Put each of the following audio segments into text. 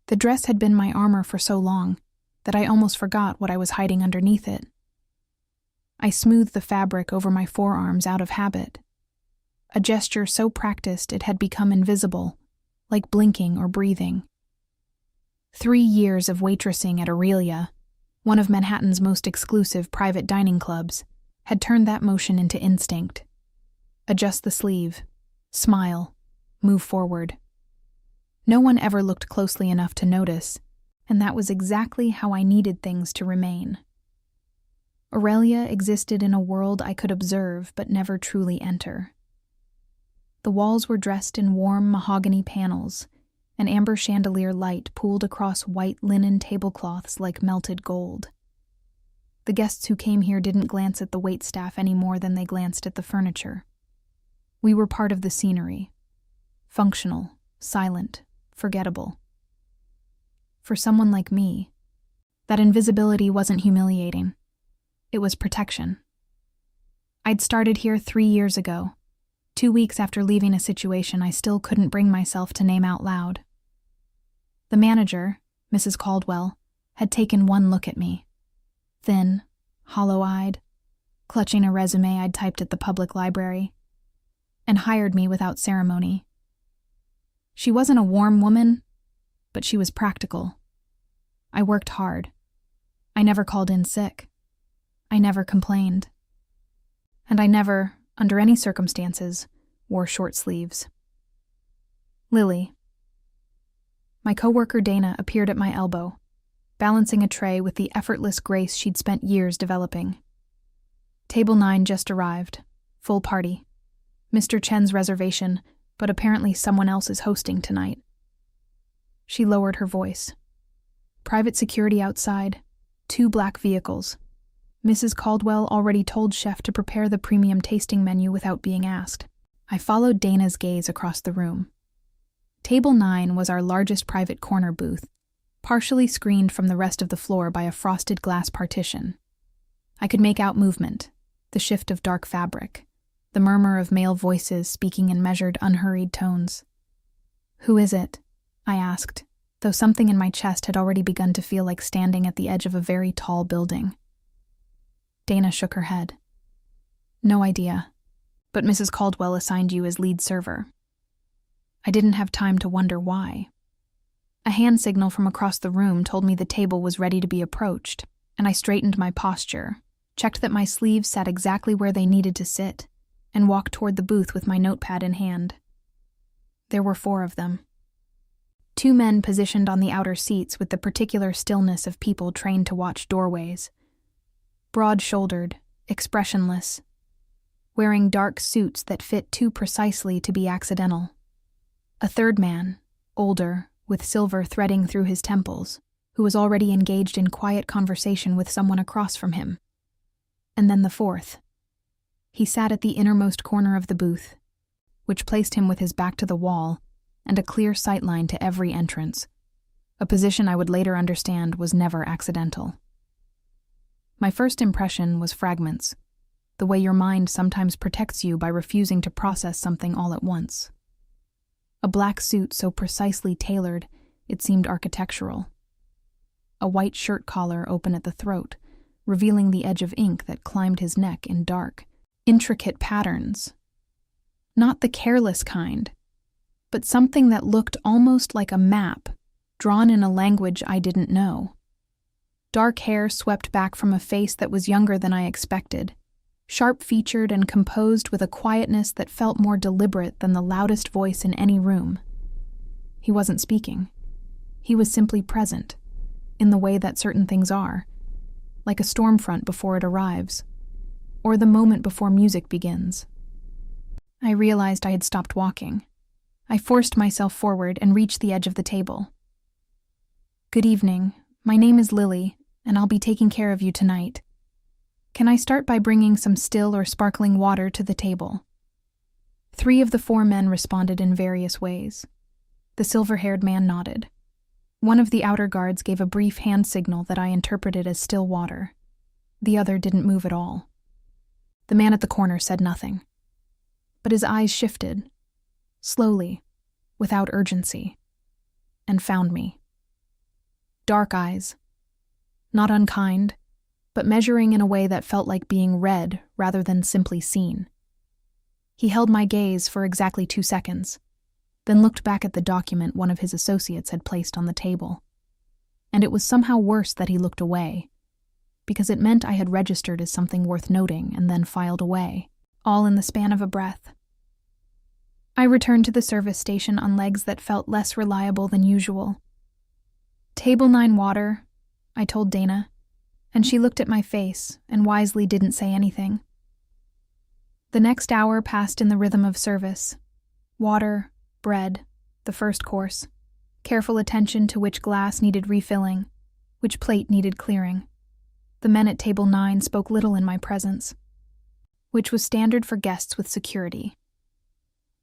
The dress had been my armor for so long that I almost forgot what I was hiding underneath it. I smoothed the fabric over my forearms out of habit, a gesture so practiced it had become invisible, like blinking or breathing. 3 years of waitressing at Aurelia, one of Manhattan's most exclusive private dining clubs, had turned that motion into instinct. Adjust the sleeve, smile, move forward. No one ever looked closely enough to notice, and that was exactly how I needed things to remain. Aurelia existed in a world I could observe but never truly enter. The walls were dressed in warm mahogany panels, and amber chandelier light pooled across white linen tablecloths like melted gold. The guests who came here didn't glance at the waitstaff any more than they glanced at the furniture. We were part of the scenery, functional, silent, forgettable. For someone like me, that invisibility wasn't humiliating. It was protection. I'd started here 3 years ago, 2 weeks after leaving a situation I still couldn't bring myself to name out loud. The manager, Mrs. Caldwell, had taken one look at me, thin, hollow-eyed, clutching a resume I'd typed at the public library, and hired me without ceremony. She wasn't a warm woman, but she was practical. I worked hard. I never called in sick. I never complained. And I never, under any circumstances, wore short sleeves. Lily. My coworker Dana appeared at my elbow, balancing a tray with the effortless grace she'd spent years developing. Table 9 just arrived. Full party. Mr. Chen's reservation, but apparently someone else is hosting tonight. She lowered her voice. Private security outside, 2 black vehicles. Mrs. Caldwell already told Chef to prepare the premium tasting menu without being asked. I followed Dana's gaze across the room. Table 9 was our largest private corner booth, partially screened from the rest of the floor by a frosted glass partition. I could make out movement, the shift of dark fabric, the murmur of male voices speaking in measured, unhurried tones. "Who is it?" I asked, though something in my chest had already begun to feel like standing at the edge of a very tall building. Dana shook her head. "No idea, but Mrs. Caldwell assigned you as lead server." I didn't have time to wonder why. A hand signal from across the room told me the table was ready to be approached, and I straightened my posture, checked that my sleeves sat exactly where they needed to sit, and walked toward the booth with my notepad in hand. There were 4 of them. 2 men positioned on the outer seats with the particular stillness of people trained to watch doorways. Broad-shouldered, expressionless, wearing dark suits that fit too precisely to be accidental. A 3rd man, older, with silver threading through his temples, who was already engaged in quiet conversation with someone across from him. And then the 4th. He sat at the innermost corner of the booth, which placed him with his back to the wall and a clear sightline to every entrance, a position I would later understand was never accidental. My first impression was fragments, the way your mind sometimes protects you by refusing to process something all at once. A black suit so precisely tailored, it seemed architectural. A white shirt collar open at the throat, revealing the edge of ink that climbed his neck in dark, intricate patterns. Not the careless kind, but something that looked almost like a map, drawn in a language I didn't know. Dark hair swept back from a face that was younger than I expected, sharp-featured and composed with a quietness that felt more deliberate than the loudest voice in any room. He wasn't speaking. He was simply present, in the way that certain things are, like a storm front before it arrives, or the moment before music begins. I realized I had stopped walking. I forced myself forward and reached the edge of the table. "Good evening. My name is Lily, and I'll be taking care of you tonight. Can I start by bringing some still or sparkling water to the table?" 3 of the 4 men responded in various ways. The silver-haired man nodded. One of the outer guards gave a brief hand signal that I interpreted as still water. The other didn't move at all. The man at the corner said nothing. But his eyes shifted, slowly, without urgency, and found me. dark eyes. Not unkind, but measuring in a way that felt like being read rather than simply seen. He held my gaze for exactly 2 seconds, then looked back at the document one of his associates had placed on the table. And it was somehow worse that he looked away, because it meant I had registered as something worth noting and then filed away, all in the span of a breath. I returned to the service station on legs that felt less reliable than usual. "Table 9 water," I told Dana, and she looked at my face and wisely didn't say anything. The next hour passed in the rhythm of service. Water, bread, the first course, careful attention to which glass needed refilling, which plate needed clearing. The men at table 9 spoke little in my presence, which was standard for guests with security.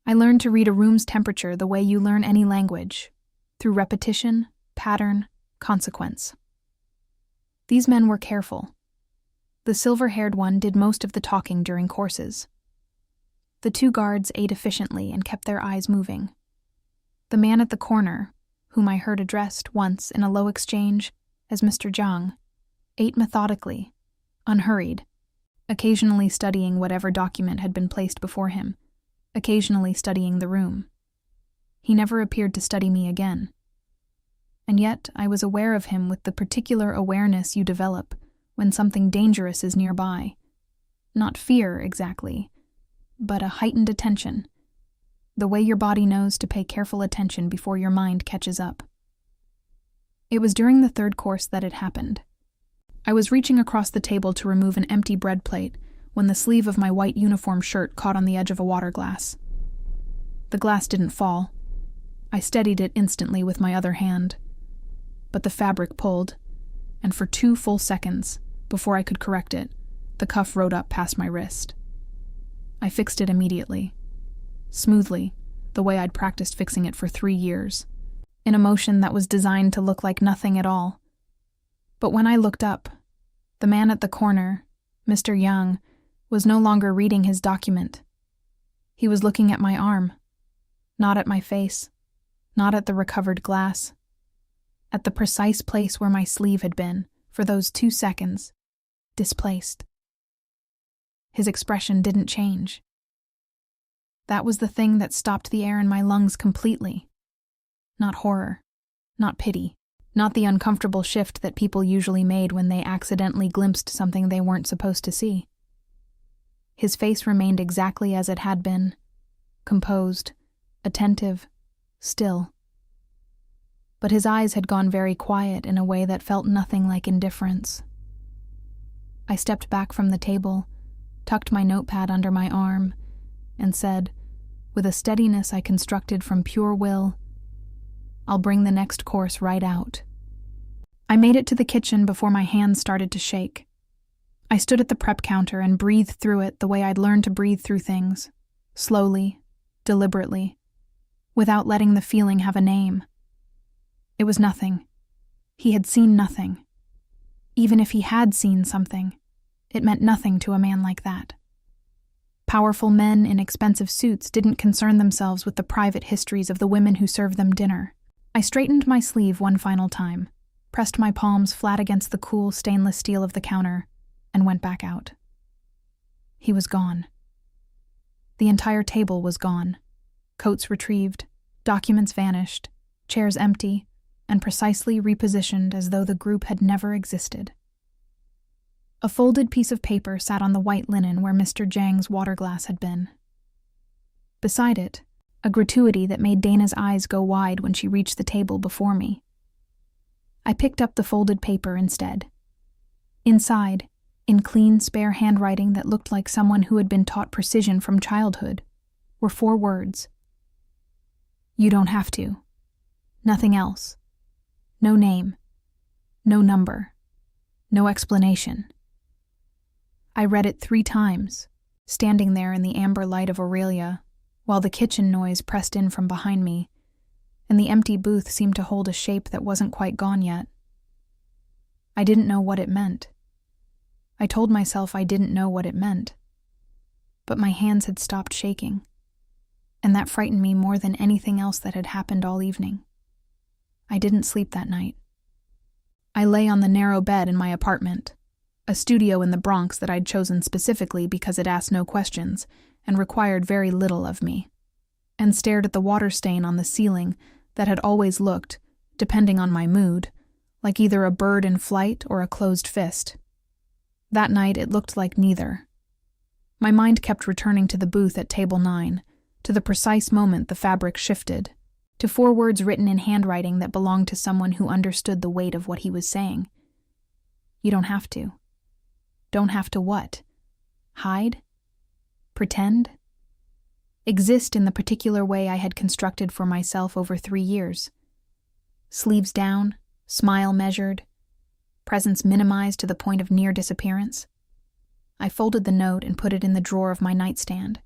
I learned to read a room's temperature the way you learn any language, through repetition, pattern, consequence. These men were careful. The silver-haired one did most of the talking during courses. The 2 guards ate efficiently and kept their eyes moving. The man at the corner, whom I heard addressed once in a low exchange as Mr. Jang, ate methodically, unhurried, occasionally studying whatever document had been placed before him, occasionally studying the room. He never appeared to study me again. And yet I was aware of him with the particular awareness you develop when something dangerous is nearby. Not fear, exactly, but a heightened attention, the way your body knows to pay careful attention before your mind catches up. It was during the 3rd course that it happened. I was reaching across the table to remove an empty bread plate when the sleeve of my white uniform shirt caught on the edge of a water glass. The glass didn't fall. I steadied it instantly with my other hand. But the fabric pulled, and for 2 full seconds, before I could correct it, the cuff rode up past my wrist. I fixed it immediately, smoothly, the way I'd practiced fixing it for 3 years, in a motion that was designed to look like nothing at all. But when I looked up, the man at the corner, Mr. Yang, was no longer reading his document. He was looking at my arm, not at my face, not at the recovered glass, at the precise place where my sleeve had been for those 2 seconds, displaced. His expression didn't change. That was the thing that stopped the air in my lungs completely. Not horror, not pity, not the uncomfortable shift that people usually made when they accidentally glimpsed something they weren't supposed to see. His face remained exactly as it had been, composed, attentive, still. But his eyes had gone very quiet in a way that felt nothing like indifference. I stepped back from the table, tucked my notepad under my arm, and said, with a steadiness I constructed from pure will, "I'll bring the next course right out." I made it to the kitchen before my hands started to shake. I stood at the prep counter and breathed through it the way I'd learned to breathe through things, slowly, deliberately, without letting the feeling have a name. It was nothing. He had seen nothing. Even if he had seen something, it meant nothing to a man like that. Powerful men in expensive suits didn't concern themselves with the private histories of the women who served them dinner. I straightened my sleeve one final time, pressed my palms flat against the cool stainless steel of the counter, and went back out. He was gone. The entire table was gone. Coats retrieved, documents vanished, chairs empty, and precisely repositioned as though the group had never existed. A folded piece of paper sat on the white linen where Mr. Jang's water glass had been. Beside it, a gratuity that made Dana's eyes go wide when she reached the table before me. I picked up the folded paper instead. Inside, in clean, spare handwriting that looked like someone who had been taught precision from childhood, were 4 words. "You don't have to. Nothing else. No name. No number. No explanation." I read it 3 times, standing there in the amber light of Aurelia, while the kitchen noise pressed in from behind me, and the empty booth seemed to hold a shape that wasn't quite gone yet. I didn't know what it meant. I told myself I didn't know what it meant. But my hands had stopped shaking, and that frightened me more than anything else that had happened all evening. I didn't sleep that night. I lay on the narrow bed in my apartment, a studio in the Bronx that I'd chosen specifically because it asked no questions and required very little of me, and stared at the water stain on the ceiling that had always looked, depending on my mood, like either a bird in flight or a closed fist. That night it looked like neither. My mind kept returning to the booth at table 9, to the precise moment the fabric shifted, to 4 words written in handwriting that belonged to someone who understood the weight of what he was saying. You don't have to. Don't have to what? Hide? Pretend? Exist in the particular way I had constructed for myself over 3 years. Sleeves down, smile measured, presence minimized to the point of near disappearance. I folded the note and put it in the drawer of my nightstand,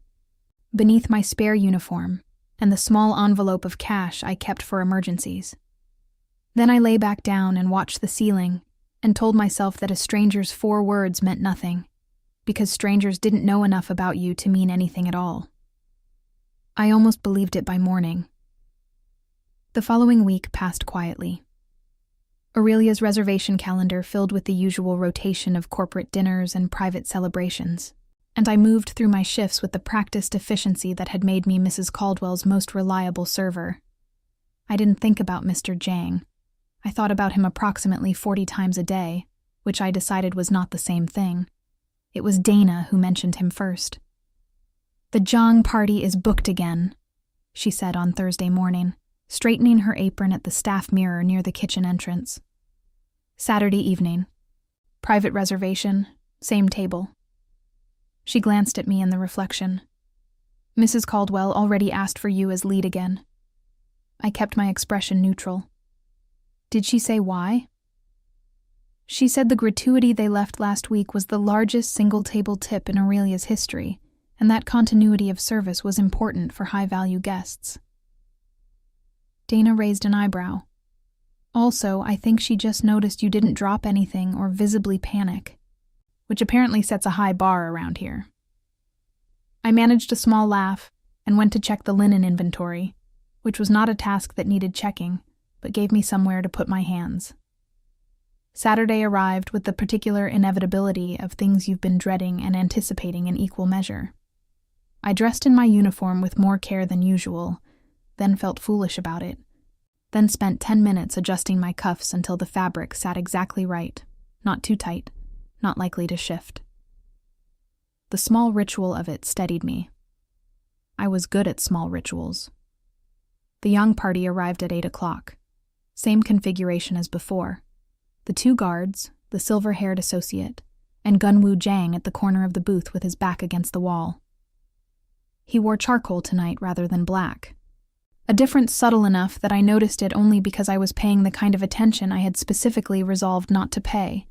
beneath my spare uniform and the small envelope of cash I kept for emergencies. Then I lay back down and watched the ceiling and told myself that a stranger's 4 words meant nothing, because strangers didn't know enough about you to mean anything at all. I almost believed it by morning. The following week passed quietly. Aurelia's reservation calendar filled with the usual rotation of corporate dinners and private celebrations, and I moved through my shifts with the practiced efficiency that had made me Mrs. Caldwell's most reliable server. I didn't think about Mr. Jang. I thought about him approximately 40 times a day, which I decided was not the same thing. It was Dana who mentioned him first. "The Jang party is booked again," she said on Thursday morning, straightening her apron at the staff mirror near the kitchen entrance. "Saturday evening. Private reservation, same table." She glanced at me in the reflection. "Mrs. Caldwell already asked for you as lead again." I kept my expression neutral. "Did she say why?" "She said the gratuity they left last week was the largest single-table tip in Aurelia's history, and that continuity of service was important for high-value guests." Dana raised an eyebrow. "Also, I think she just noticed you didn't drop anything or visibly panic, which apparently sets a high bar around here." I managed a small laugh and went to check the linen inventory, which was not a task that needed checking, but gave me somewhere to put my hands. Saturday arrived with the particular inevitability of things you've been dreading and anticipating in equal measure. I dressed in my uniform with more care than usual, then felt foolish about it, then spent 10 minutes adjusting my cuffs until the fabric sat exactly right, not too tight, not likely to shift. The small ritual of it steadied me. I was good at small rituals. The Young party arrived at 8 o'clock. Same configuration as before. The 2 guards, the silver-haired associate, and Gunwoo Jang at the corner of the booth with his back against the wall. He wore charcoal tonight rather than black. A difference subtle enough that I noticed it only because I was paying the kind of attention I had specifically resolved not to pay.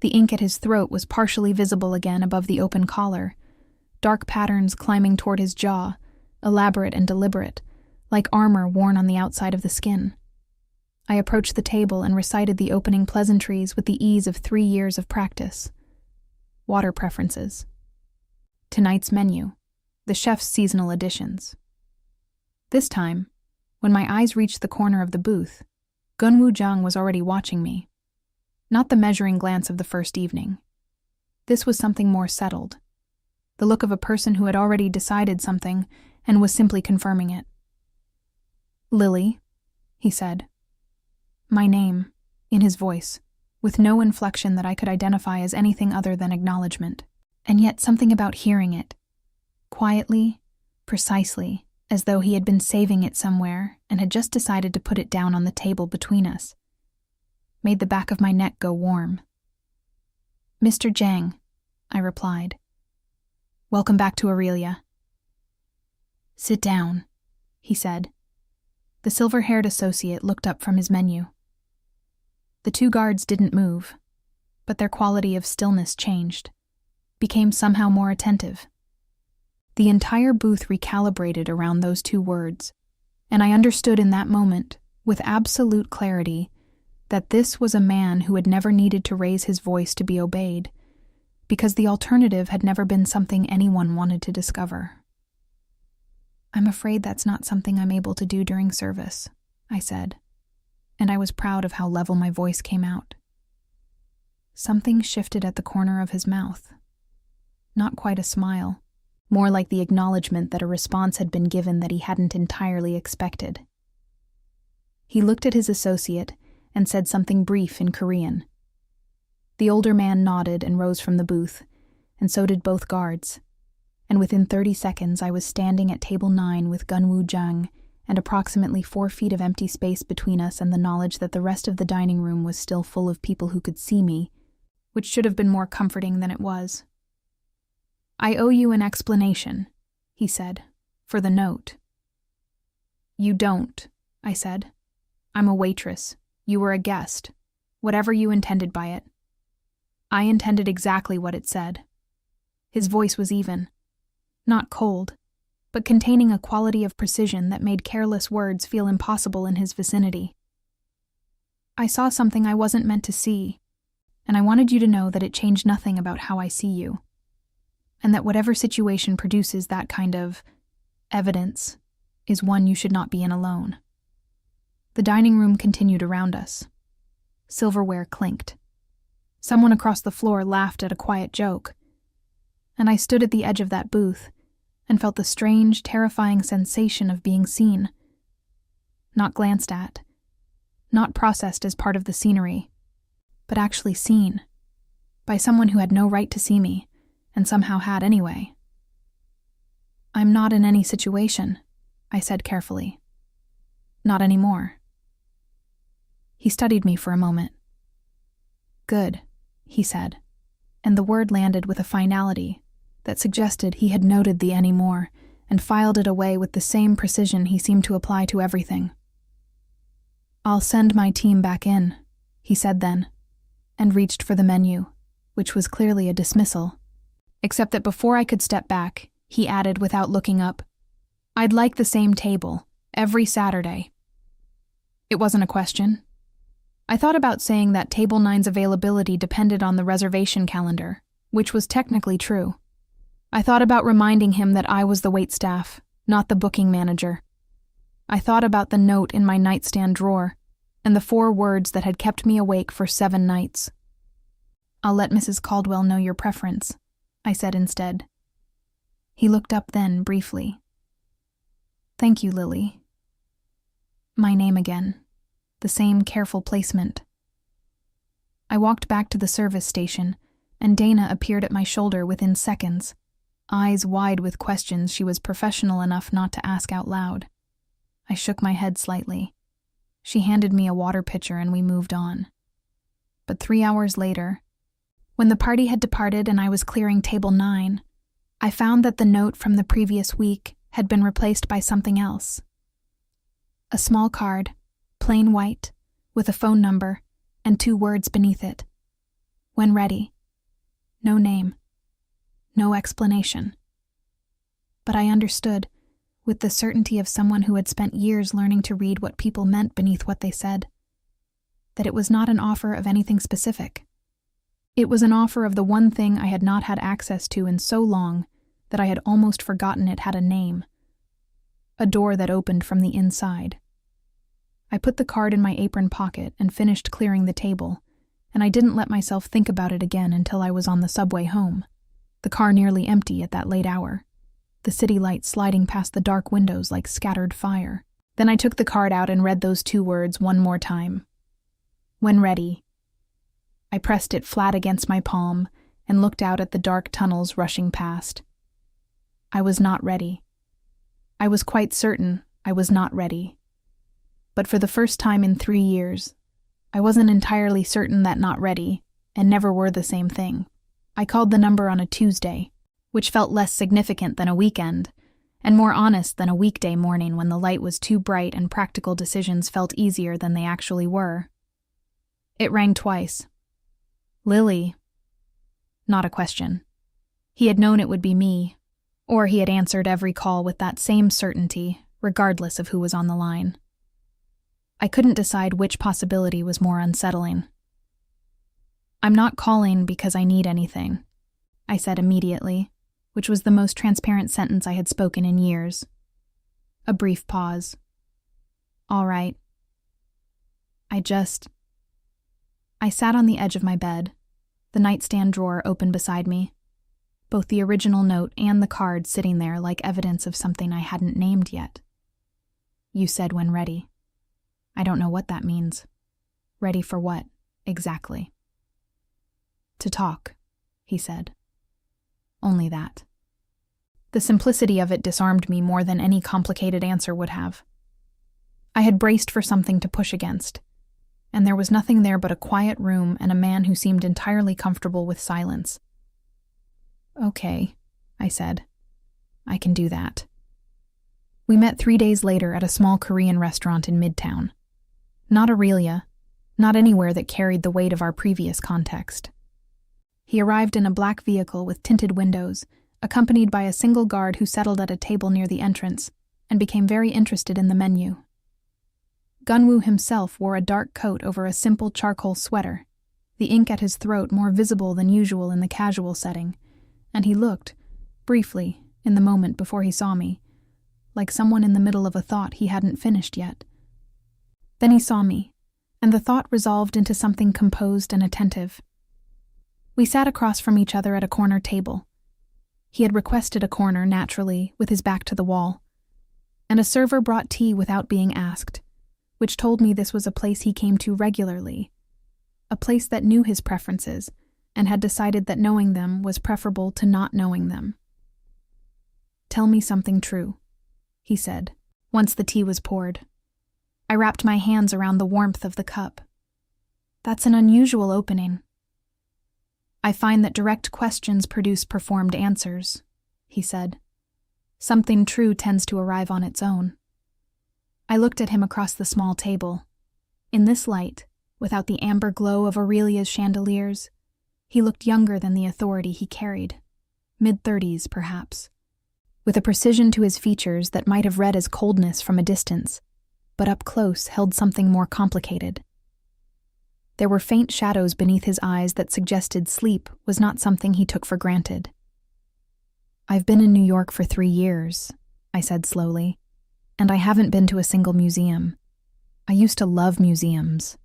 The ink at his throat was partially visible again above the open collar, dark patterns climbing toward his jaw, elaborate and deliberate, like armor worn on the outside of the skin. I approached the table and recited the opening pleasantries with the ease of 3 years of practice. Water preferences. Tonight's menu. The chef's seasonal additions. This time, when my eyes reached the corner of the booth, Gunwoo Jang was already watching me. Not the measuring glance of the first evening. This was something more settled. The look of a person who had already decided something and was simply confirming it. "Lily," he said. My name, in his voice, with no inflection that I could identify as anything other than acknowledgement, and yet something about hearing it, quietly, precisely, as though he had been saving it somewhere and had just decided to put it down on the table between us, made the back of my neck go warm. "Mr. Jang," I replied. "Welcome back to Aurelia." "Sit down," he said. The silver-haired associate looked up from his menu. The 2 guards didn't move, but their quality of stillness changed, became somehow more attentive. The entire booth recalibrated around those 2 words, and I understood in that moment, with absolute clarity, that this was a man who had never needed to raise his voice to be obeyed, because the alternative had never been something anyone wanted to discover. "I'm afraid that's not something I'm able to do during service," I said, and I was proud of how level my voice came out. Something shifted at the corner of his mouth. Not quite a smile, more like the acknowledgement that a response had been given that he hadn't entirely expected. He looked at his associate and said something brief in Korean. The older man nodded and rose from the booth, and so did both guards. And within 30 seconds I was standing at table 9 with Gunwoo Jang, and approximately 4 feet of empty space between us and the knowledge that the rest of the dining room was still full of people who could see me, which should have been more comforting than it was. "I owe you an explanation," he said, "for the note." "You don't," I said. "I'm a waitress. You were a guest. Whatever you intended by it." "I intended exactly what it said." His voice was even, not cold, but containing a quality of precision that made careless words feel impossible in his vicinity. "I saw something I wasn't meant to see, and I wanted you to know that it changed nothing about how I see you, and that whatever situation produces that kind of evidence is one you should not be in alone." The dining room continued around us. Silverware clinked. Someone across the floor laughed at a quiet joke, and I stood at the edge of that booth and felt the strange, terrifying sensation of being seen. Not glanced at, not processed as part of the scenery, but actually seen, by someone who had no right to see me, and somehow had anyway. "I'm not in any situation," I said carefully. "Not anymore." He studied me for a moment. "Good," he said, and the word landed with a finality that suggested he had noted the anymore and filed it away with the same precision he seemed to apply to everything. "I'll send my team back in," he said then, and reached for the menu, which was clearly a dismissal, except that before I could step back, he added without looking up, "I'd like the same table, every Saturday." It wasn't a question. I thought about saying that table 9's availability depended on the reservation calendar, which was technically true. I thought about reminding him that I was the waitstaff, not the booking manager. I thought about the note in my nightstand drawer, and the 4 words that had kept me awake for 7 nights. "I'll let Mrs. Caldwell know your preference," I said instead. He looked up then, briefly. "Thank you, Lily." My name again. The same careful placement. I walked back to the service station, and Dana appeared at my shoulder within seconds, eyes wide with questions she was professional enough not to ask out loud. I shook my head slightly. She handed me a water pitcher and we moved on. But 3 hours later, when the party had departed and I was clearing table 9, I found that the note from the previous week had been replaced by something else. A small card, plain white, with a phone number and 2 words beneath it. "When ready." No name. No explanation. But I understood, with the certainty of someone who had spent years learning to read what people meant beneath what they said, that it was not an offer of anything specific. It was an offer of the one thing I had not had access to in so long that I had almost forgotten it had a name. A door that opened from the inside. I put the card in my apron pocket and finished clearing the table, and I didn't let myself think about it again until I was on the subway home, the car nearly empty at that late hour, the city lights sliding past the dark windows like scattered fire. Then I took the card out and read those 2 words one more time. "When ready." I pressed it flat against my palm and looked out at the dark tunnels rushing past. I was not ready. I was quite certain I was not ready. But for the first time in 3 years, I wasn't entirely certain that not ready, and never were the same thing. I called the number on a Tuesday, which felt less significant than a weekend, and more honest than a weekday morning when the light was too bright and practical decisions felt easier than they actually were. It rang twice. "Lily." Not a question. He had known it would be me, or he had answered every call with that same certainty, regardless of who was on the line. I couldn't decide which possibility was more unsettling. "I'm not calling because I need anything," I said immediately, which was the most transparent sentence I had spoken in years. A brief pause. "All right." I sat on the edge of my bed, the nightstand drawer open beside me, both the original note and the card sitting there like evidence of something I hadn't named yet. You said when ready. I don't know what that means. Ready for what, exactly? To talk, he said. Only that. The simplicity of it disarmed me more than any complicated answer would have. I had braced for something to push against, and there was nothing there but a quiet room and a man who seemed entirely comfortable with silence. Okay, I said. I can do that. We met 3 days later at a small Korean restaurant in Midtown. Not Aurelia, not anywhere that carried the weight of our previous context. He arrived in a black vehicle with tinted windows, accompanied by a single guard who settled at a table near the entrance and became very interested in the menu. Gunwoo himself wore a dark coat over a simple charcoal sweater, the ink at his throat more visible than usual in the casual setting, and he looked, briefly, in the moment before he saw me, like someone in the middle of a thought he hadn't finished yet. Then he saw me, and the thought resolved into something composed and attentive. We sat across from each other at a corner table. He had requested a corner, naturally, with his back to the wall, and a server brought tea without being asked, which told me this was a place he came to regularly, a place that knew his preferences and had decided that knowing them was preferable to not knowing them. Tell me something true, he said, once the tea was poured. I wrapped my hands around the warmth of the cup. That's an unusual opening. I find that direct questions produce performed answers, he said. Something true tends to arrive on its own. I looked at him across the small table. In this light, without the amber glow of Aurelia's chandeliers, he looked younger than the authority he carried, mid-30s perhaps, with a precision to his features that might have read as coldness from a distance, but up close held something more complicated. There were faint shadows beneath his eyes that suggested sleep was not something he took for granted. I've been in New York for 3 years, I said slowly, and I haven't been to a single museum. I used to love museums.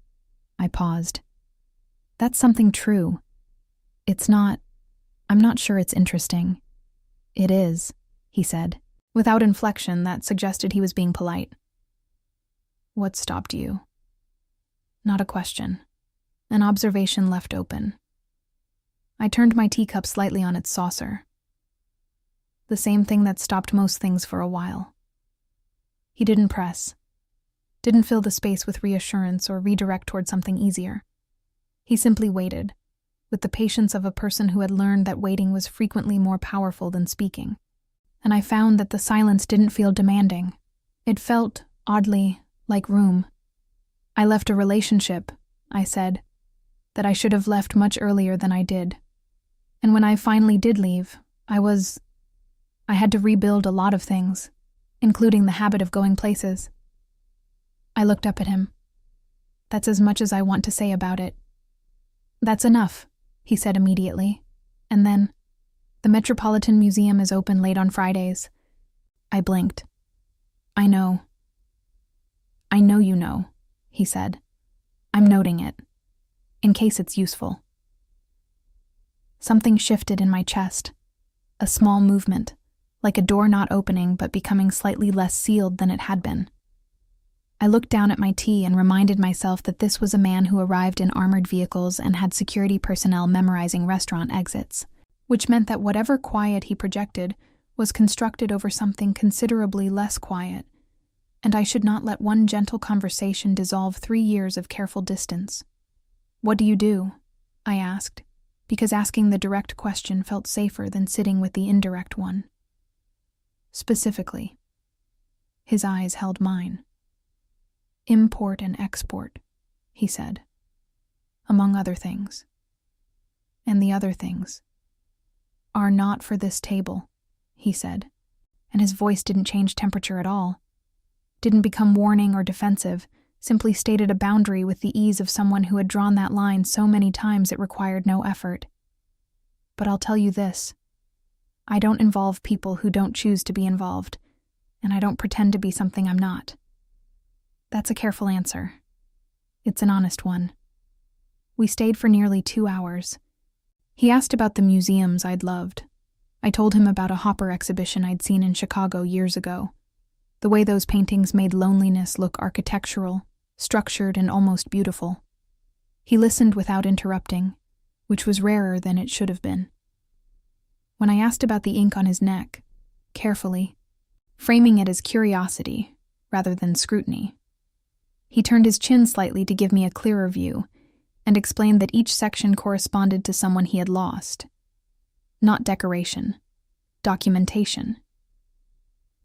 I paused. That's something true. I'm not sure it's interesting. It is, he said, without inflection that suggested he was being polite. What stopped you? Not a question. An observation left open. I turned my teacup slightly on its saucer. The same thing that stopped most things for a while. He didn't press, didn't fill the space with reassurance or redirect toward something easier. He simply waited, with the patience of a person who had learned that waiting was frequently more powerful than speaking. And I found that the silence didn't feel demanding. It felt, oddly, like room. I left a relationship, I said, that I should have left much earlier than I did. And when I finally did leave, I had to rebuild a lot of things, including the habit of going places. I looked up at him. That's as much as I want to say about it. That's enough, he said immediately. And then, the Metropolitan Museum is open late on Fridays. I blinked. I know you know, he said. I'm noting it, in case it's useful. Something shifted in my chest, a small movement, like a door not opening but becoming slightly less sealed than it had been. I looked down at my tea and reminded myself that this was a man who arrived in armored vehicles and had security personnel memorizing restaurant exits, which meant that whatever quiet he projected was constructed over something considerably less quiet, and I should not let one gentle conversation dissolve 3 years of careful distance. What do you do? I asked, because asking the direct question felt safer than sitting with the indirect one. Specifically. His eyes held mine. Import and export, he said, among other things. And the other things are not for this table, he said, and his voice didn't change temperature at all. Didn't become warning or defensive, simply stated a boundary with the ease of someone who had drawn that line so many times it required no effort. But I'll tell you this. I don't involve people who don't choose to be involved, and I don't pretend to be something I'm not. That's a careful answer. It's an honest one. We stayed for nearly 2 hours, He asked about the museums I'd loved. I told him about a Hopper exhibition I'd seen in Chicago years ago. The way those paintings made loneliness look architectural, structured, and almost beautiful. He listened without interrupting, which was rarer than it should have been. When I asked about the ink on his neck, carefully, framing it as curiosity rather than scrutiny, he turned his chin slightly to give me a clearer view and explained that each section corresponded to someone he had lost. Not decoration, documentation.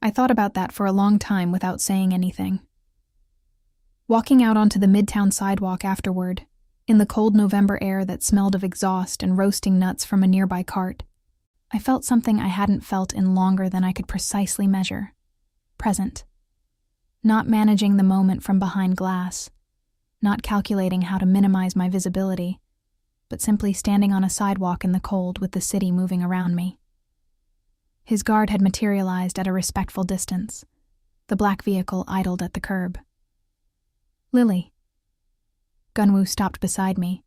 I thought about that for a long time without saying anything. Walking out onto the Midtown sidewalk afterward, in the cold November air that smelled of exhaust and roasting nuts from a nearby cart, I felt something I hadn't felt in longer than I could precisely measure. Present. Not managing the moment from behind glass, not calculating how to minimize my visibility, but simply standing on a sidewalk in the cold with the city moving around me. His guard had materialized at a respectful distance. The black vehicle idled at the curb. Lily. Gunwoo stopped beside me,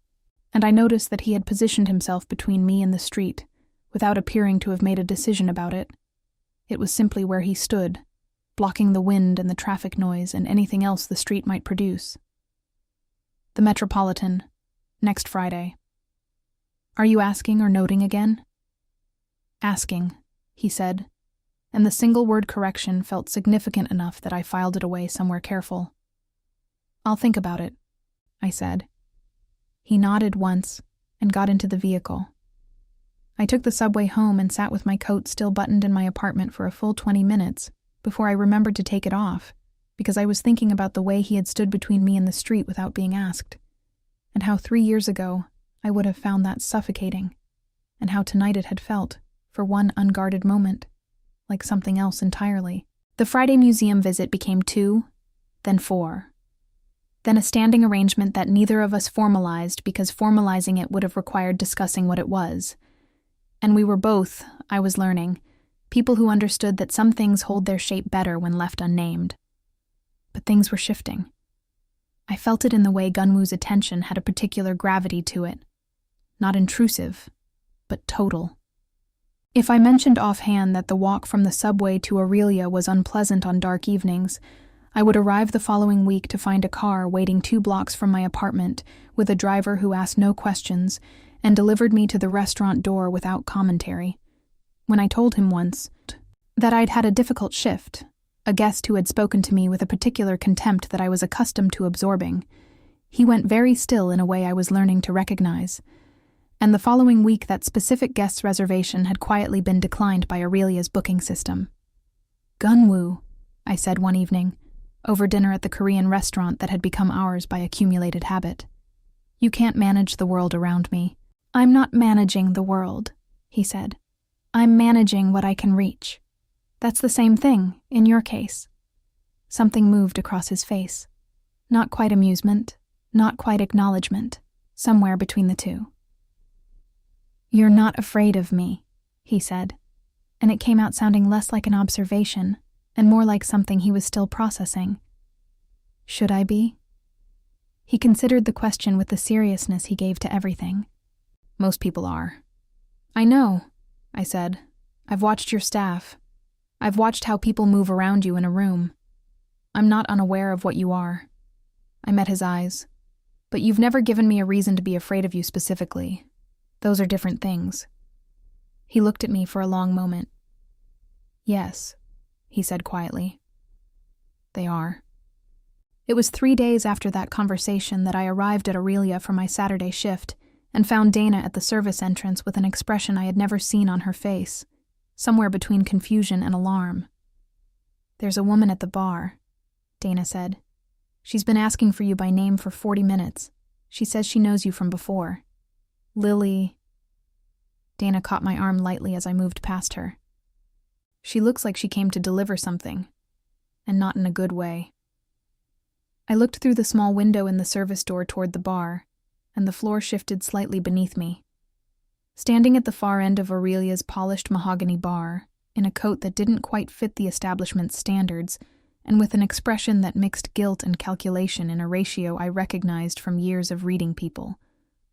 and I noticed that he had positioned himself between me and the street, without appearing to have made a decision about it. It was simply where he stood, blocking the wind and the traffic noise and anything else the street might produce. The Metropolitan, next Friday. Are you asking or noting again? Asking, he said, and the single-word correction felt significant enough that I filed it away somewhere careful. I'll think about it, I said. He nodded once and got into the vehicle. I took the subway home and sat with my coat still buttoned in my apartment for a full 20 minutes before I remembered to take it off, because I was thinking about the way he had stood between me and the street without being asked, and how 3 years ago I would have found that suffocating, and how tonight it had felt, for one unguarded moment, like something else entirely. The Friday museum visit became 2, then 4. Then a standing arrangement that neither of us formalized because formalizing it would have required discussing what it was. And we were both, I was learning, people who understood that some things hold their shape better when left unnamed. But things were shifting. I felt it in the way Gunwoo's attention had a particular gravity to it. Not intrusive, but total. If I mentioned offhand that the walk from the subway to Aurelia was unpleasant on dark evenings, I would arrive the following week to find a car waiting 2 blocks from my apartment with a driver who asked no questions and delivered me to the restaurant door without commentary. When I told him once that I'd had a difficult shift, a guest who had spoken to me with a particular contempt that I was accustomed to absorbing, he went very still in a way I was learning to recognize. And the following week that specific guest's reservation had quietly been declined by Aurelia's booking system. Gunwoo, I said one evening, over dinner at the Korean restaurant that had become ours by accumulated habit. You can't manage the world around me. I'm not managing the world, he said. I'm managing what I can reach. That's the same thing, in your case. Something moved across his face. Not quite amusement, not quite acknowledgement, somewhere between the two. You're not afraid of me, he said, and it came out sounding less like an observation and more like something he was still processing. Should I be? He considered the question with the seriousness he gave to everything. Most people are. I know, I said. I've watched your staff. I've watched how people move around you in a room. I'm not unaware of what you are. I met his eyes. But you've never given me a reason to be afraid of you specifically. Those are different things. He looked at me for a long moment. Yes, he said quietly. They are. It was 3 days after that conversation that I arrived at Aurelia for my Saturday shift and found Dana at the service entrance with an expression I had never seen on her face, somewhere between confusion and alarm. There's a woman at the bar, Dana said. She's been asking for you by name for 40 minutes. She says she knows you from before. Lily. Dana caught my arm lightly as I moved past her. She looks like she came to deliver something, and not in a good way. I looked through the small window in the service door toward the bar, and the floor shifted slightly beneath me. Standing at the far end of Aurelia's polished mahogany bar, in a coat that didn't quite fit the establishment's standards, and with an expression that mixed guilt and calculation in a ratio I recognized from years of reading people,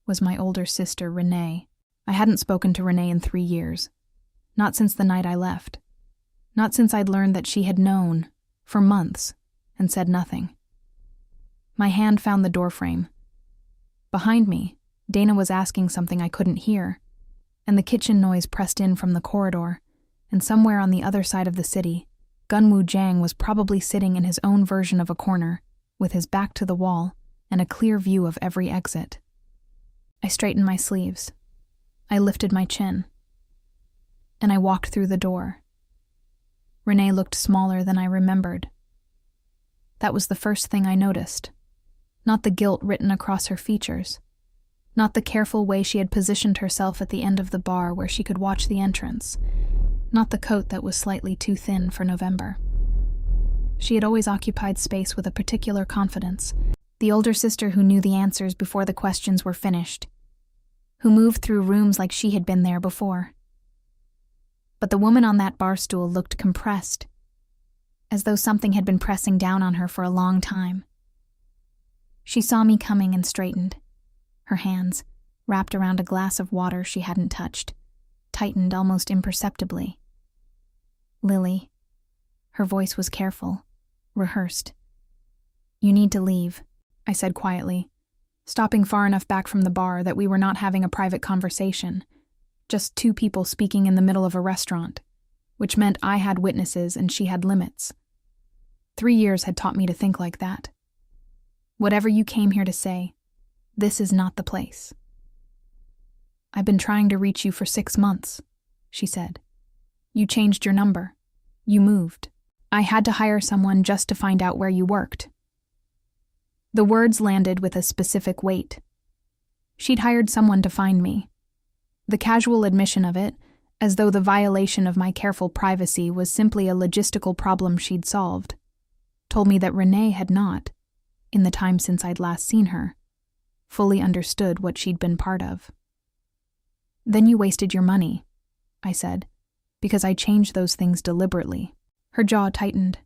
was my older sister, Renee. I hadn't spoken to Renee in 3 years. Not since the night I left. Not since I'd learned that she had known, for months, and said nothing. My hand found the doorframe. Behind me, Dana was asking something I couldn't hear, and the kitchen noise pressed in from the corridor, and somewhere on the other side of the city, Gunwoo Jang was probably sitting in his own version of a corner, with his back to the wall and a clear view of every exit. I straightened my sleeves. I lifted my chin. And I walked through the door. Renee looked smaller than I remembered. That was the first thing I noticed. Not the guilt written across her features. Not the careful way she had positioned herself at the end of the bar where she could watch the entrance. Not the coat that was slightly too thin for November. She had always occupied space with a particular confidence. The older sister who knew the answers before the questions were finished. Who moved through rooms like she had been there before. But the woman on that bar stool looked compressed, as though something had been pressing down on her for a long time. She saw me coming and straightened. Her hands, wrapped around a glass of water she hadn't touched, tightened almost imperceptibly. "Lily." Her voice was careful, rehearsed. "You need to leave," I said quietly, stopping far enough back from the bar that we were not having a private conversation, just two people speaking in the middle of a restaurant, which meant I had witnesses and she had limits. 3 years had taught me to think like that. Whatever you came here to say, this is not the place. "I've been trying to reach you for 6 months," she said. "You changed your number. You moved. I had to hire someone just to find out where you worked." The words landed with a specific weight. She'd hired someone to find me. The casual admission of it, as though the violation of my careful privacy was simply a logistical problem she'd solved, told me that Renee had not, in the time since I'd last seen her, fully understood what she'd been part of. "Then you wasted your money," I said, "because I changed those things deliberately." Her jaw tightened.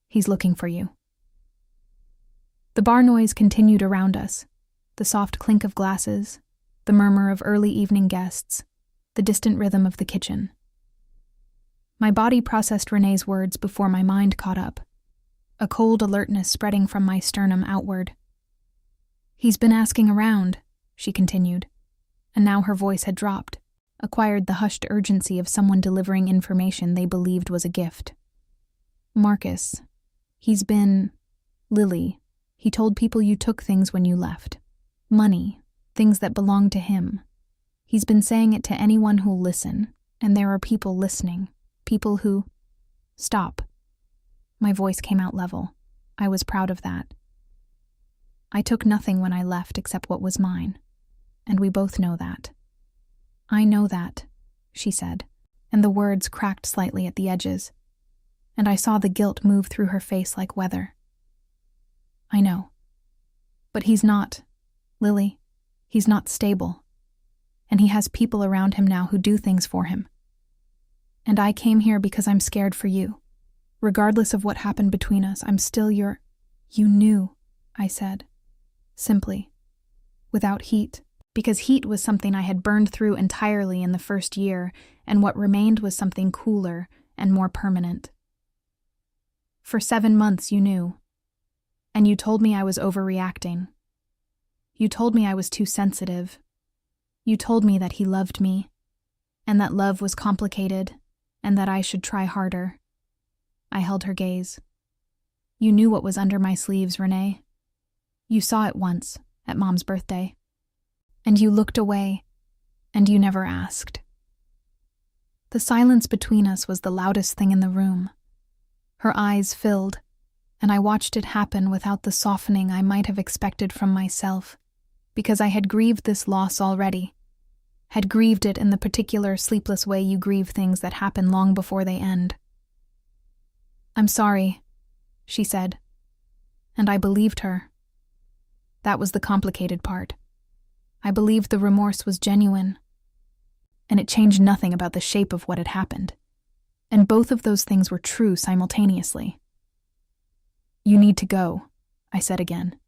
"He's looking for you." The bar noise continued around us, the soft clink of glasses, the murmur of early evening guests, the distant rhythm of the kitchen. My body processed Renee's words before my mind caught up, a cold alertness spreading from my sternum outward. "He's been asking around," she continued, and now her voice had dropped, acquired the hushed urgency of someone delivering information they believed was a gift. "Marcus, he's been... Lily, he told people you took things when you left. Money, things that belonged to him. He's been saying it to anyone who'll listen, and there are people listening. People who..." "Stop." My voice came out level. I was proud of that. "I took nothing when I left except what was mine, and we both know that." "I know that," she said, and the words cracked slightly at the edges, and I saw the guilt move through her face like weather. "I know. But he's not, Lily, he's not stable. And he has people around him now who do things for him. And I came here because I'm scared for you. Regardless of what happened between us, I'm still your..." "You knew," I said, simply, without heat, because heat was something I had burned through entirely in the first year, and what remained was something cooler and more permanent. "For 7 months you knew. And you told me I was overreacting. You told me I was too sensitive. You told me that he loved me, and that love was complicated, and that I should try harder." I held her gaze. "You knew what was under my sleeves, Renee. You saw it once, at Mom's birthday. And you looked away, and you never asked." The silence between us was the loudest thing in the room. Her eyes filled, and I watched it happen without the softening I might have expected from myself, because I had grieved this loss already, had grieved it in the particular sleepless way you grieve things that happen long before they end. "I'm sorry," she said, and I believed her. That was the complicated part. I believed the remorse was genuine, and it changed nothing about the shape of what had happened, and both of those things were true simultaneously. "You need to go," I said again.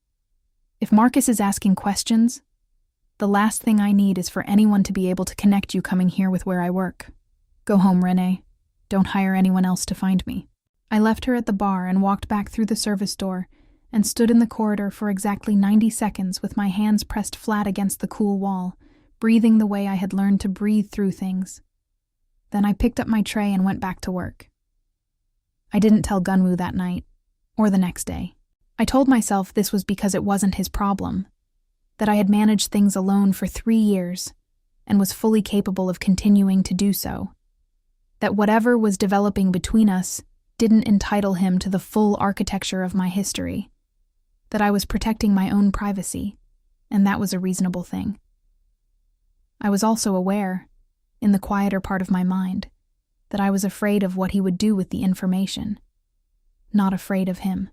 "If Marcus is asking questions, The last thing I need is for anyone to be able to connect you coming here with where I work. Go home, Renee. Don't hire anyone else to find me." I left her at the bar and walked back through the service door and stood in the corridor for exactly 90 seconds with my hands pressed flat against the cool wall, breathing the way I had learned to breathe through things. Then I picked up my tray and went back to work. I didn't tell Gunwoo that night, or the next day. I told myself this was because it wasn't his problem, that I had managed things alone for 3 years and was fully capable of continuing to do so, that whatever was developing between us didn't entitle him to the full architecture of my history, that I was protecting my own privacy, and that was a reasonable thing. I was also aware, in the quieter part of my mind, that I was afraid of what he would do with the information, not afraid of him.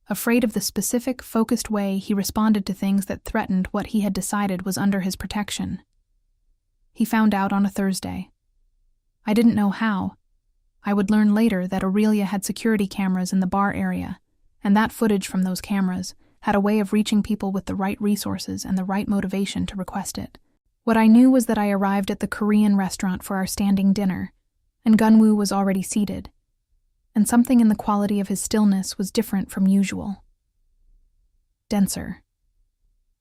Afraid of the specific, focused way he responded to things that threatened what he had decided was under his protection. He found out on a Thursday. I didn't know how. I would learn later that Aurelia had security cameras in the bar area, and that footage from those cameras had a way of reaching people with the right resources and the right motivation to request it. What I knew was that I arrived at the Korean restaurant for our standing dinner, and Gunwoo was already seated, and something in the quality of his stillness was different from usual. Denser.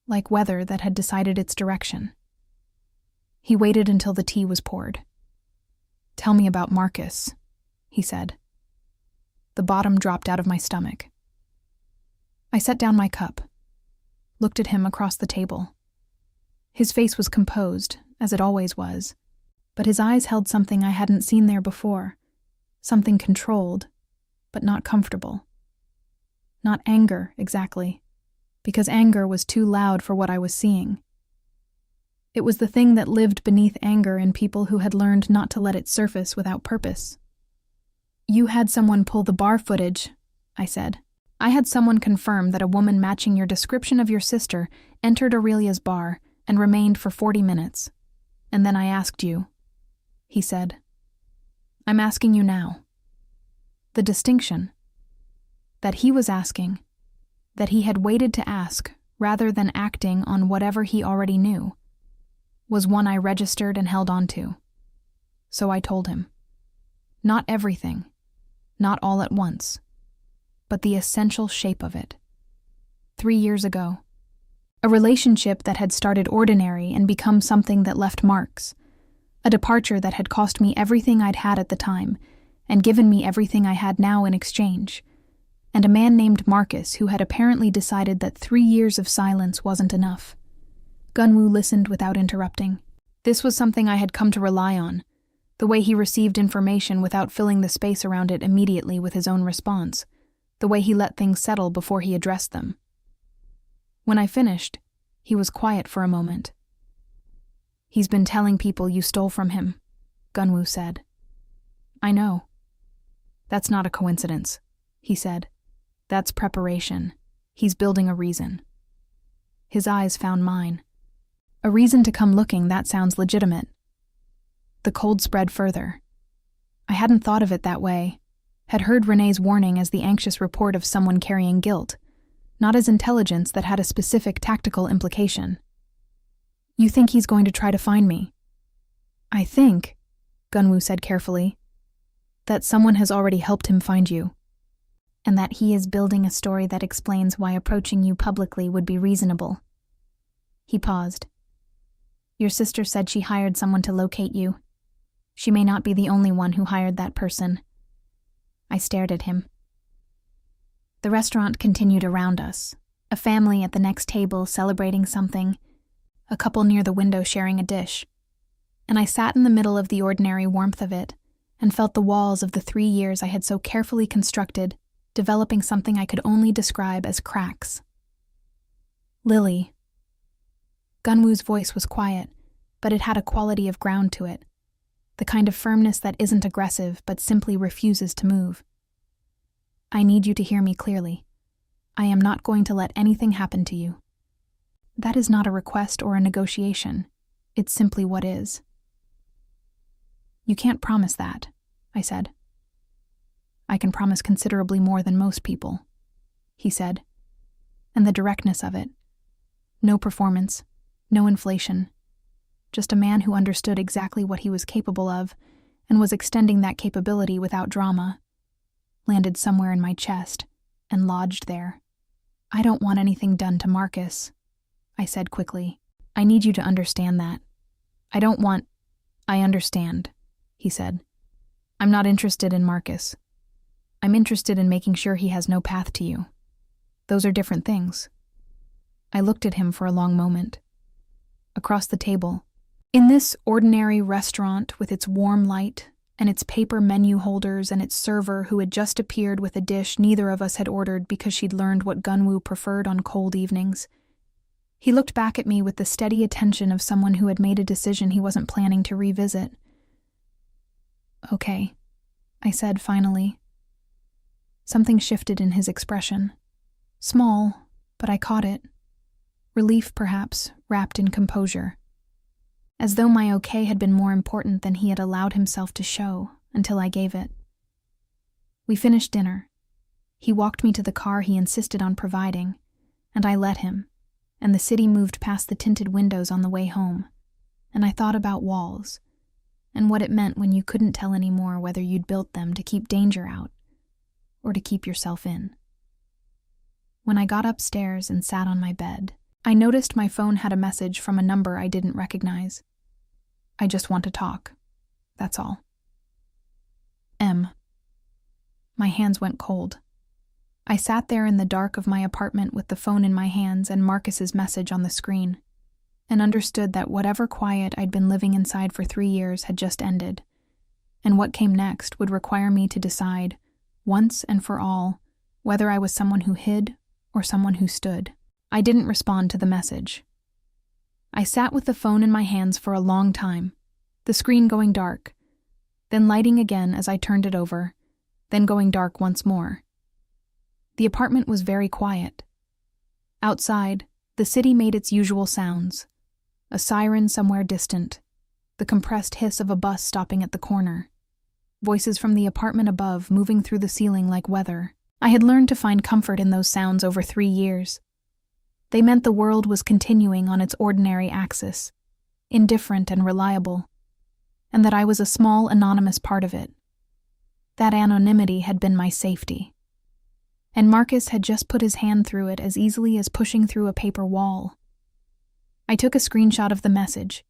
Like weather that had decided its direction. He waited until the tea was poured. "Tell me about Marcus," he said. The bottom dropped out of my stomach. I set down my cup, looked at him across the table. His face was composed, as it always was, but his eyes held something I hadn't seen there before. Something controlled, but not comfortable. Not anger, exactly, because anger was too loud for what I was seeing. It was the thing that lived beneath anger in people who had learned not to let it surface without purpose. "You had someone pull the bar footage," I said. "I had someone confirm that a woman matching your description of your sister entered Aurelia's bar and remained for 40 minutes. And then I asked you," he said. "I'm asking you now." The distinction. That he was asking, that he had waited to ask rather than acting on whatever he already knew, was one I registered and held on to. So I told him. Not everything, not all at once, but the essential shape of it. 3 years ago. A relationship that had started ordinary and become something that left marks. A departure that had cost me everything I'd had at the time, and given me everything I had now in exchange. And a man named Marcus who had apparently decided that 3 years of silence wasn't enough. Gunwoo listened without interrupting. This was something I had come to rely on, the way he received information without filling the space around it immediately with his own response, the way he let things settle before he addressed them. When I finished, he was quiet for a moment. "He's been telling people you stole from him," Gunwoo said. "I know. That's not a coincidence," he said. "That's preparation. He's building a reason." His eyes found mine. "A reason to come looking, that sounds legitimate." The cold spread further. I hadn't thought of it that way, had heard Renee's warning as the anxious report of someone carrying guilt, not as intelligence that had a specific tactical implication. "You think he's going to try to find me?" "I think," Gunwoo said carefully, "that someone has already helped him find you, and that he is building a story that explains why approaching you publicly would be reasonable." He paused. "Your sister said she hired someone to locate you. She may not be the only one who hired that person." I stared at him. The restaurant continued around us, a family at the next table celebrating something, a couple near the window sharing a dish, and I sat in the middle of the ordinary warmth of it and felt the walls of the 3 years I had so carefully constructed developing something I could only describe as cracks. "Lily." Gunwoo's voice was quiet, but it had a quality of ground to it, the kind of firmness that isn't aggressive but simply refuses to move. "I need you to hear me clearly. I am not going to let anything happen to you. That is not a request or a negotiation. It's simply what is." "You can't promise that," I said. "I can promise considerably more than most people," he said. And the directness of it. No performance, No inflation. Just a man who understood exactly what he was capable of and was extending that capability without drama. Landed somewhere in my chest and lodged there. I don't want anything done to Marcus, I said quickly. I need you to understand that. I understand, he said. I'm not interested in Marcus. I'm interested in making sure he has no path to you. Those are different things. I looked at him for a long moment. Across the table, in this ordinary restaurant with its warm light and its paper menu holders and its server who had just appeared with a dish neither of us had ordered because she'd learned what Gunwoo preferred on cold evenings, he looked back at me with the steady attention of someone who had made a decision he wasn't planning to revisit. Okay, I said finally. Something shifted in his expression. Small, but I caught it. Relief, perhaps, wrapped in composure. As though my okay had been more important than he had allowed himself to show until I gave it. We finished dinner. He walked me to the car he insisted on providing, and I let him, and the city moved past the tinted windows on the way home, and I thought about walls, and what it meant when you couldn't tell anymore whether you'd built them to keep danger out, or to keep yourself in. When I got upstairs and sat on my bed, I noticed my phone had a message from a number I didn't recognize. I just want to talk. That's all. M. My hands went cold. I sat there in the dark of my apartment with the phone in my hands and Marcus's message on the screen, and understood that whatever quiet I'd been living inside for 3 years had just ended, and what came next would require me to decide, once and for all, whether I was someone who hid or someone who stood. I didn't respond to the message. I sat with the phone in my hands for a long time, the screen going dark, then lighting again as I turned it over, then going dark once more. The apartment was very quiet. Outside, the city made its usual sounds. A siren somewhere distant, the compressed hiss of a bus stopping at the corner, voices from the apartment above moving through the ceiling like weather. I had learned to find comfort in those sounds over 3 years. They meant the world was continuing on its ordinary axis, indifferent and reliable, and that I was a small, anonymous part of it. That anonymity had been my safety. And Marcus had just put his hand through it as easily as pushing through a paper wall. I took a screenshot of the message,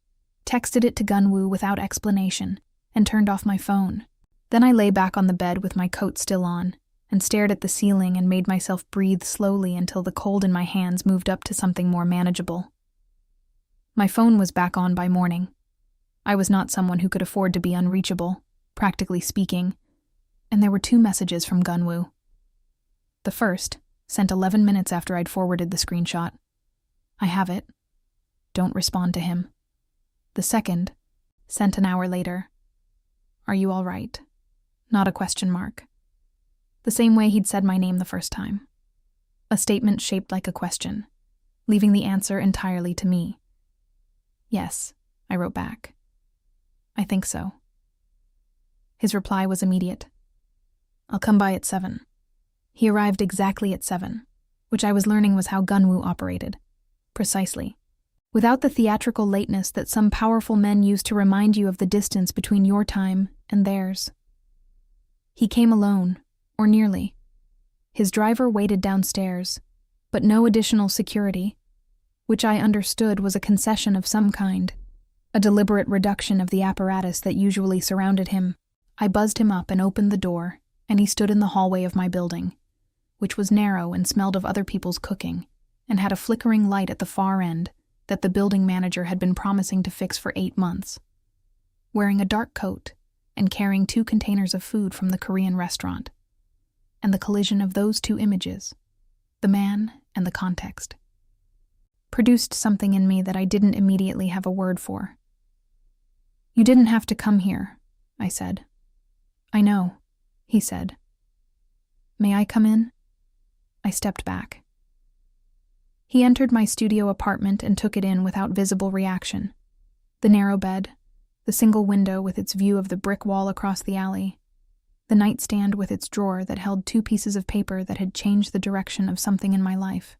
texted it to Gunwoo without explanation, and turned off my phone. Then I lay back on the bed with my coat still on, and stared at the ceiling and made myself breathe slowly until the cold in my hands moved up to something more manageable. My phone was back on by morning. I was not someone who could afford to be unreachable, practically speaking, and there were 2 messages from Gunwoo. The first, sent 11 minutes after I'd forwarded the screenshot. I have it. Don't respond to him. The second, sent an hour later. Are you all right? Not a question mark. The same way he'd said my name the first time. A statement shaped like a question, leaving the answer entirely to me. Yes, I wrote back. I think so. His reply was immediate. I'll come by at 7. He arrived exactly at 7, which I was learning was how Gunwoo operated. Precisely. Without the theatrical lateness that some powerful men use to remind you of the distance between your time and theirs. He came alone, or nearly. His driver waited downstairs, but no additional security, which I understood was a concession of some kind, a deliberate reduction of the apparatus that usually surrounded him. I buzzed him up and opened the door, and he stood in the hallway of my building, which was narrow and smelled of other people's cooking, and had a flickering light at the far end that the building manager had been promising to fix for 8 months. Wearing a dark coat and carrying 2 containers of food from the Korean restaurant. And the collision of those 2 images, the man and the context, produced something in me that I didn't immediately have a word for. You didn't have to come here, I said. I know, he said. May I come in? I stepped back. He entered my studio apartment and took it in without visible reaction. The narrow bed, the single window with its view of the brick wall across the alley, the nightstand with its drawer that held 2 pieces of paper that had changed the direction of something in my life.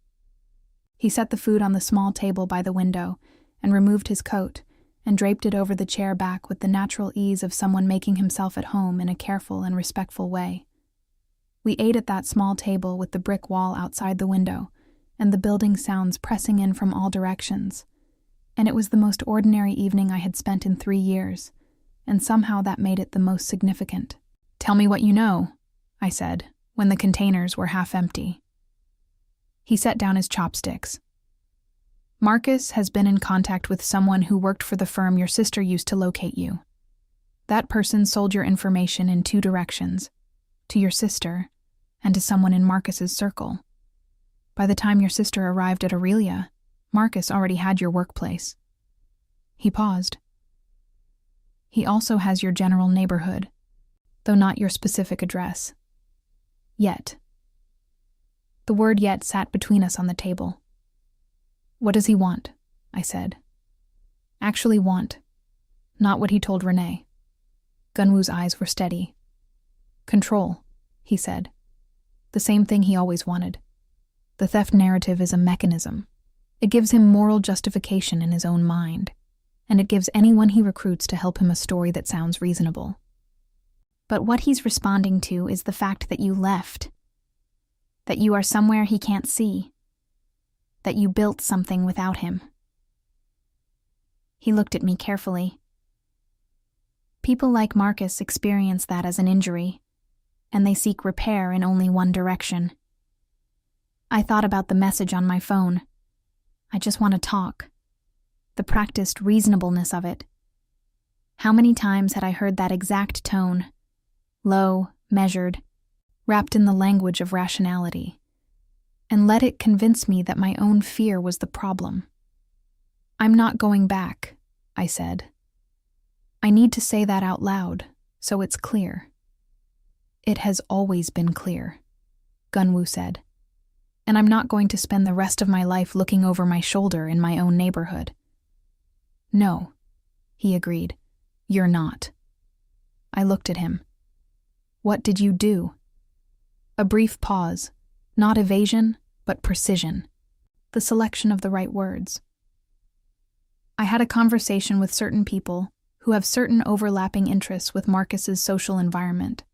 He set the food on the small table by the window and removed his coat and draped it over the chair back with the natural ease of someone making himself at home in a careful and respectful way. We ate at that small table with the brick wall outside the window and the building sounds pressing in from all directions, and it was the most ordinary evening I had spent in 3 years, and somehow that made it the most significant. "Tell me what you know," I said, when the containers were half empty. He set down his chopsticks. "Marcus has been in contact with someone who worked for the firm your sister used to locate you. That person sold your information in 2 directions, to your sister and to someone in Marcus's circle. By the time your sister arrived at Aurelia, Marcus already had your workplace." He paused. "He also has your general neighborhood, though not your specific address. Yet." The word "yet" sat between us on the table. "What does he want?" I said. "Actually want, not what he told Renee." Gunwoo's eyes were steady. "Control," he said. "The same thing he always wanted. The theft narrative is a mechanism. It gives him moral justification in his own mind, and it gives anyone he recruits to help him a story that sounds reasonable. But what he's responding to is the fact that you left, that you are somewhere he can't see, that you built something without him." He looked at me carefully. "People like Marcus experience that as an injury, and they seek repair in only one direction. I thought about the message on my phone. I just want to talk. The practiced reasonableness of it. How many times had I heard that exact tone, low, measured, wrapped in the language of rationality, and let it convince me that my own fear was the problem. "I'm not going back," I said. "I need to say that out loud, so it's clear." "It has always been clear," Gunwoo said. "And I'm not going to spend the rest of my life looking over my shoulder in my own neighborhood." "No," he agreed. "You're not." I looked at him. "What did you do?" A brief pause, not evasion, but precision. The selection of the right words. "I had a conversation with certain people who have certain overlapping interests with Marcus's social environment.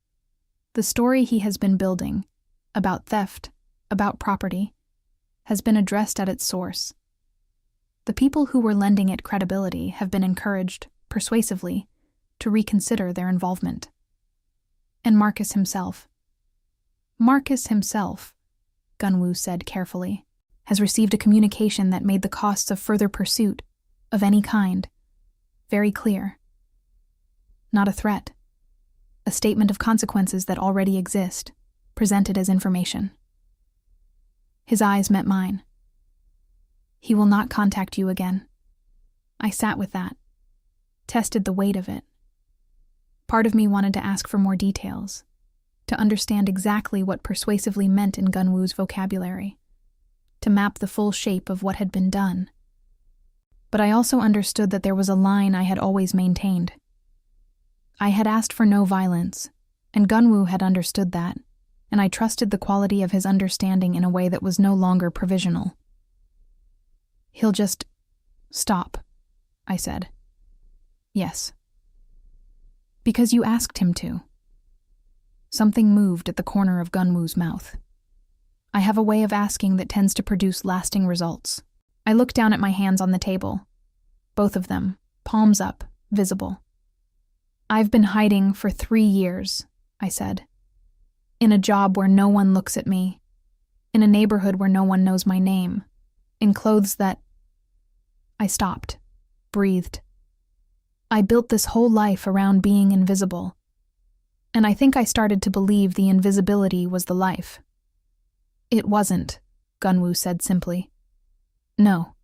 The story he has been building, about theft, about property, has been addressed at its source. The people who were lending it credibility have been encouraged, persuasively, to reconsider their involvement. And Marcus himself, Gunwoo said carefully, has received a communication that made the costs of further pursuit, of any kind, very clear. Not a threat. A statement of consequences that already exist, presented as information." His eyes met mine. "He will not contact you again." I sat with that, tested the weight of it. Part of me wanted to ask for more details, to understand exactly what persuasively meant in Gunwoo's vocabulary, to map the full shape of what had been done. But I also understood that there was a line I had always maintained. I had asked for no violence, and Gunwoo had understood that, and I trusted the quality of his understanding in a way that was no longer provisional. "He'll just stop," I said. "Yes." "Because you asked him to." Something moved at the corner of Gunwoo's mouth. I have a way of asking that tends to produce lasting results. I looked down at my hands on the table. Both of them, palms up, visible. "I've been hiding for 3 years, I said. "In a job where no one looks at me. In a neighborhood where no one knows my name. In clothes that..." I stopped, breathed. I built this whole life around being invisible. And I think I started to believe the invisibility was the life. "It wasn't," Gunwoo said simply. "No."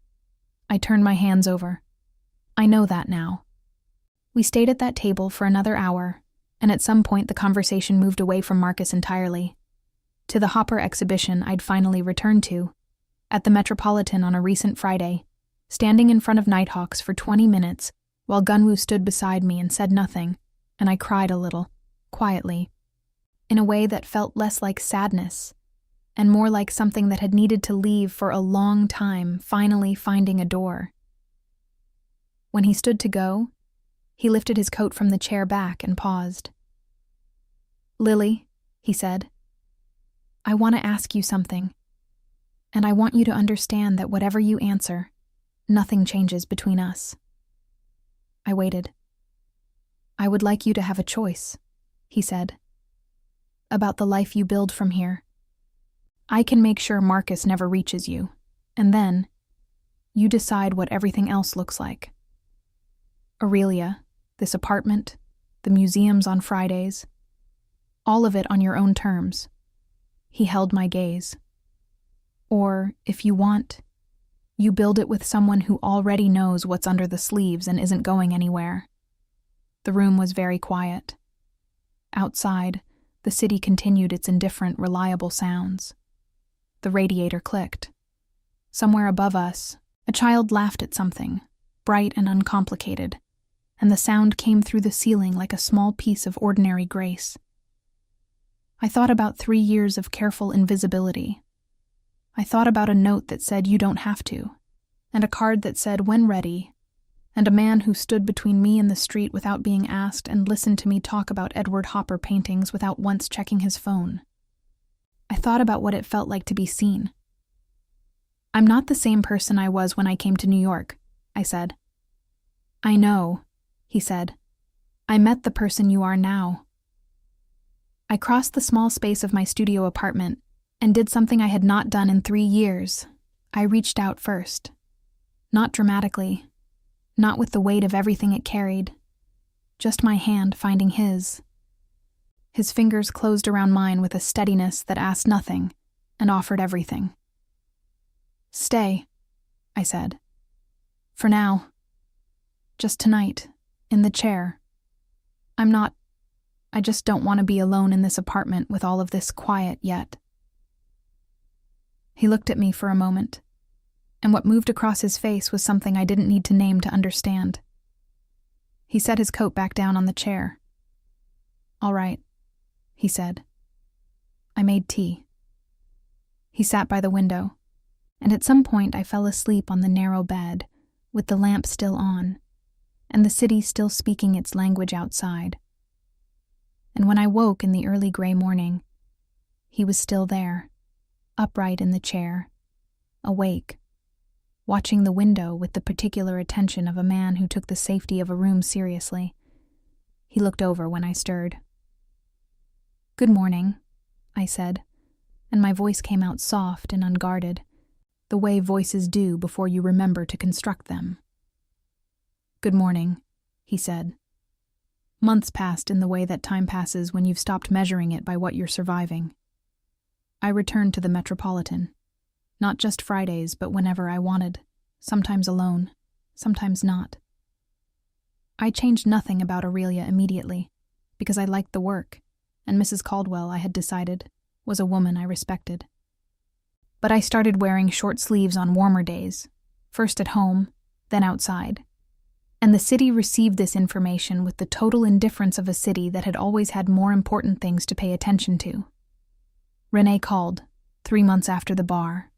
I turned my hands over. "I know that now." We stayed at that table for another hour, and at some point the conversation moved away from Marcus entirely, to the Hopper exhibition I'd finally returned to, at the Metropolitan on a recent Friday, standing in front of Nighthawks for 20 minutes while Gunwoo stood beside me and said nothing, and I cried a little, quietly, in a way that felt less like sadness and more like something that had needed to leave for a long time, finally finding a door. When he stood to go, he lifted his coat from the chair back and paused. "Lily," he said, "I want to ask you something, and I want you to understand that whatever you answer, nothing changes between us." I waited. "I would like you to have a choice," he said, "about the life you build from here. I can make sure Marcus never reaches you, and then you decide what everything else looks like. Aurelia, this apartment, the museums on Fridays, all of it on your own terms." He held my gaze. "Or, if you want, you build it with someone who already knows what's under the sleeves and isn't going anywhere." The room was very quiet. Outside, the city continued its indifferent, reliable sounds. The radiator clicked. Somewhere above us, a child laughed at something, bright and uncomplicated, and the sound came through the ceiling like a small piece of ordinary grace. I thought about 3 years of careful invisibility. I thought about a note that said "you don't have to," and a card that said "when ready," and a man who stood between me and the street without being asked and listened to me talk about Edward Hopper paintings without once checking his phone. I thought about what it felt like to be seen. "I'm not the same person I was when I came to New York," I said. "I know," he said. "I met the person you are now." I crossed the small space of my studio apartment and did something I had not done in 3 years. I reached out first. Not dramatically, not with the weight of everything it carried, just my hand finding his. His fingers closed around mine with a steadiness that asked nothing and offered everything. "Stay," I said. "For now. Just tonight, in the chair. I just don't want to be alone in this apartment with all of this quiet yet." He looked at me for a moment, and what moved across his face was something I didn't need to name to understand. He set his coat back down on the chair. "All right," he said. I made tea. He sat by the window, and at some point I fell asleep on the narrow bed, with the lamp still on, and the city still speaking its language outside. And when I woke in the early gray morning, he was still there, upright in the chair, awake, watching the window with the particular attention of a man who took the safety of a room seriously. He looked over when I stirred. "Good morning," I said, and my voice came out soft and unguarded, the way voices do before you remember to construct them. "Good morning," he said. Months passed in the way that time passes when you've stopped measuring it by what you're surviving. I returned to the Metropolitan. Not just Fridays, but whenever I wanted, sometimes alone, sometimes not. I changed nothing about Aurelia immediately, because I liked the work, and Mrs. Caldwell, I had decided, was a woman I respected. But I started wearing short sleeves on warmer days, first at home, then outside. And the city received this information with the total indifference of a city that had always had more important things to pay attention to. Renee called, 3 months after the bar.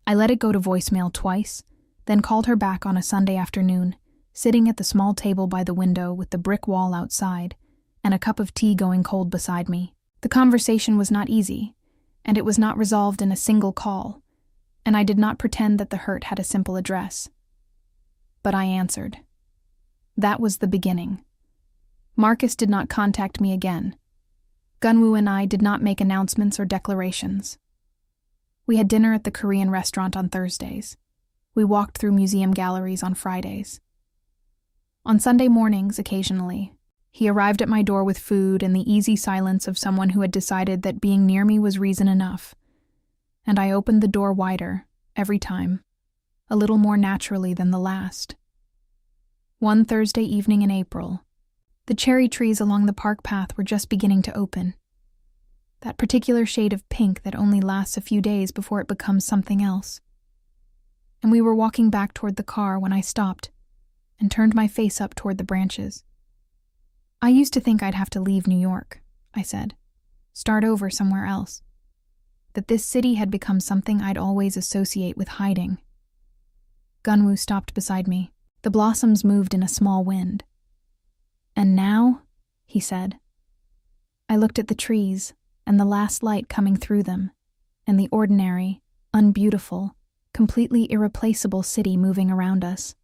I let it go to voicemail twice, then called her back on a Sunday afternoon, sitting at the small table by the window with the brick wall outside, and a cup of tea going cold beside me. The conversation was not easy, and it was not resolved in a single call, and I did not pretend that the hurt had a simple address. But I answered. That was the beginning. Marcus did not contact me again. Gunwoo and I did not make announcements or declarations. We had dinner at the Korean restaurant on Thursdays. We walked through museum galleries on Fridays. On Sunday mornings, occasionally, he arrived at my door with food and the easy silence of someone who had decided that being near me was reason enough. And I opened the door wider, every time, a little more naturally than the last. One Thursday evening in April, the cherry trees along the park path were just beginning to open. That particular shade of pink that only lasts a few days before it becomes something else. And we were walking back toward the car when I stopped and turned my face up toward the branches. I used to think I'd have to leave New York, I said. Start over somewhere else. That this city had become something I'd always associate with hiding. Gunwoo stopped beside me. The blossoms moved in a small wind. "And now?" he said. I looked at the trees and the last light coming through them, and the ordinary, unbeautiful, completely irreplaceable city moving around us.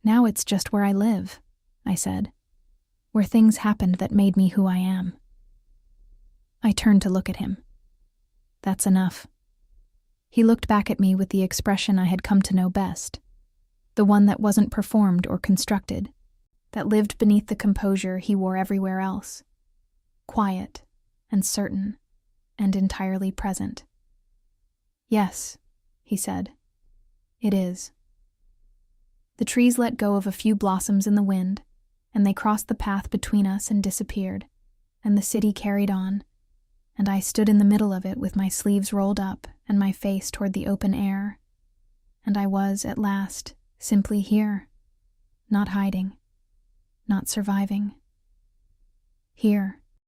"Now it's just where I live," I said, "where things happened that made me who I am." I turned to look at him. "That's enough." He looked back at me with the expression I had come to know best, the one that wasn't performed or constructed, that lived beneath the composure he wore everywhere else, quiet and certain and entirely present. "Yes," he said, "it is." The trees let go of a few blossoms in the wind, and they crossed the path between us and disappeared, and the city carried on, and I stood in the middle of it with my sleeves rolled up and my face toward the open air, and I was, at last, simply here, not hiding, not surviving. Here,